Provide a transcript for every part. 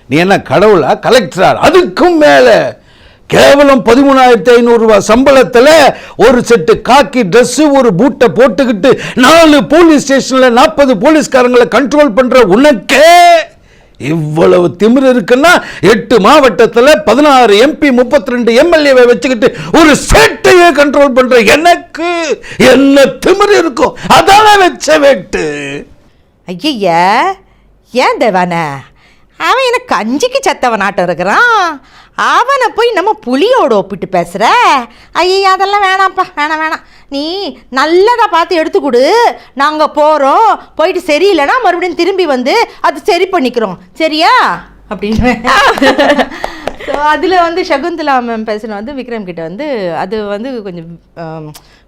நீ என்ன கடவுளா கலெக்டரா? அதுக்கும் மேல கேவலம் 13,500 ரூபாய் சம்பளத்தில் ஒரு செட்டு காக்கி ட்ரெஸ் ஒரு பூட்டை போட்டுக்கிட்டு 4 போலீஸ் ஸ்டேஷன்ல 40 போலீஸ்காரங்களை கண்ட்ரோல் பண்ற உனக்கே இவ்வளவு திமிரு இருக்குன்னா 8 மாவட்டத்தில் 16 MP 32 MLA வச்சுக்கிட்டு ஒரு ஸ்டேட்டையே கண்ட்ரோல் பண்ற எனக்கு என்ன திமிரு இருக்கும்? அதான வச்ச வெட்டு. ஐயா ஏன் தேவான அவன் எனக்கு கஞ்சிக்கு சத்தவனாட்டம் இருக்கிறான், அவனை போய் நம்ம புலியோட ஒப்பிட்டு பேசுகிற? ஐயா அதெல்லாம் வேணாம்ப்பா, வேணாம். நீ நல்லதாக பார்த்து எடுத்து கொடு, நாங்கள் போகிறோம், போயிட்டு சரியில்லைன்னா மறுபடியும் திரும்பி வந்து அது சரி பண்ணிக்கிறோம், சரியா அப்படின்னு. ஸோ அதில் வந்து சகுந்தலா மேம் பேசுன வந்து விக்ரம் கிட்ட வந்து அது வந்து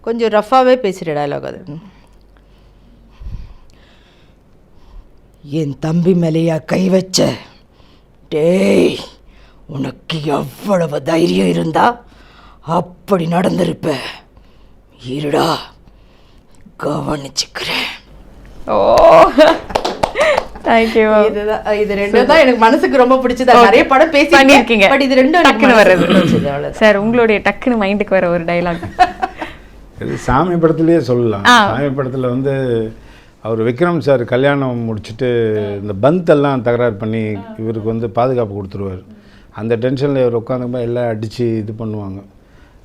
கொஞ்சம் ரஃபாகவே பேசுகிற டயலாக் அது. என் தம்பி மேலேயா கை வச்ச? டேய், உனக்கு எவ்வளவு தைரியம் இருந்தா அப்படி நடந்திருப்ப. இருடா, கவனிச்சுக்கிறேன். ஓ தேங்க்யூ. இது ரெண்டும் தான் எனக்கு மனசுக்கு ரொம்ப பிடிச்சது. நிறைய படம் பேசி பண்ணியிருக்கீங்க, பட் இது ரெண்டும் டக்குன்னு வர்றது. சார் உங்களுடைய டக்குன்னு மைண்டுக்கு வர ஒரு டைலாக் சாமி படத்துலேயே சொல்லலாம். சாமி படத்தில் வந்து அவர் விக்ரம் சார் கல்யாணம் முடிச்சுட்டு இந்த பந்தெல்லாம் தகராறு பண்ணி இவருக்கு வந்து பாதுகாப்பு கொடுத்துருவார். அந்த டென்ஷனில் இவர் உட்காந்துக்கும்போது எல்லாம் அடித்து இது பண்ணுவாங்க.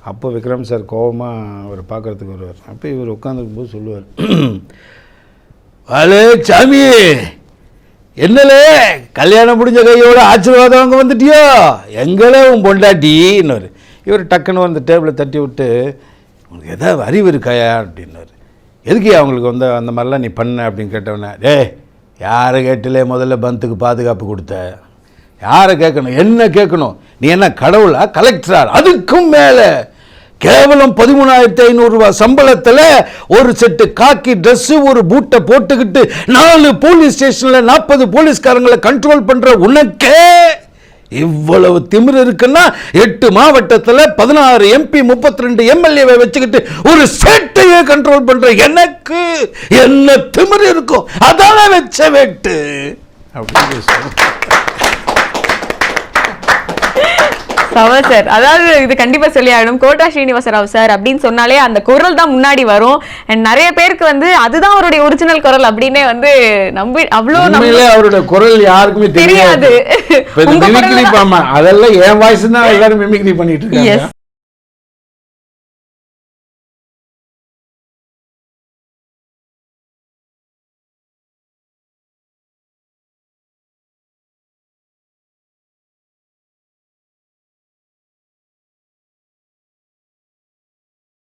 அப்போ விக்ரம் சார் கோபமாக அவர் பார்க்குறதுக்கு வருவார். அப்போ இவர் உட்காந்துக்கும்போது சொல்லுவார், வாலே சாமி, என்னலே கல்யாணம் முடிஞ்ச கையோட ஆசீர்வாதம் அங்கே வந்துட்டியோ, எங்களே உன் பொண்டாட்டின்னு. இவர் டக்குன்னு வந்து டேபிளை தட்டி விட்டு, உனக்கு எதாவது அறிவு இருக்காயா அப்படின்னாரு. எதுக்கு அவங்களுக்கு வந்து அந்த மாதிரிலாம் நீ பண்ண அப்படின்னு கேட்டவனே, யாரை கேட்டிலே முதல்ல பந்துக்கு பாதுகாப்பு கொடுத்த? யாரை கேட்கணும்? என்ன கேட்கணும்? நீ என்ன கடவுளா கலெக்டரா? அதுக்கும் மேலே கேவலம் 13,500 ரூபாய் சம்பளத்தில் ஒரு செட்டு காக்கி ட்ரெஸ் ஒரு பூட்டை போட்டுக்கிட்டு 4 போலீஸ் ஸ்டேஷன்ல 40 போலீஸ்காரங்களை கண்ட்ரோல் பண்ற உனக்கே இவ்வளவு திமிரு இருக்குன்னா 8 மாவட்டத்தில் 16 MP 32 MLA வச்சுக்கிட்டு ஒரு ஸ்டேட்டையே கண்ட்ரோல் பண்ற எனக்கு என்ன திமிரு இருக்கும்? அதான வச்ச வெட்டு அப்படின்னு. சார் அதாவது இது கண்டிப்பா சொல்லி ஆகணும். கோட்டா ஸ்ரீனிவாச ராவ் சார் அப்படின்னு சொன்னாலே அந்த குரல் தான் முன்னாடி வரும். நிறைய பேருக்கு வந்து அதுதான் அவருடைய ஒரிஜினல் குரல் அப்படின்னே வந்து நம்பி அவ்வளவு அவருடைய குரல் யாருக்குமே தெரியாது. அதெல்லாம் என் வாய்ஸ் தான் எல்லாரும் மிமிக்ரி பண்ணிட்டு இருக்காங்க.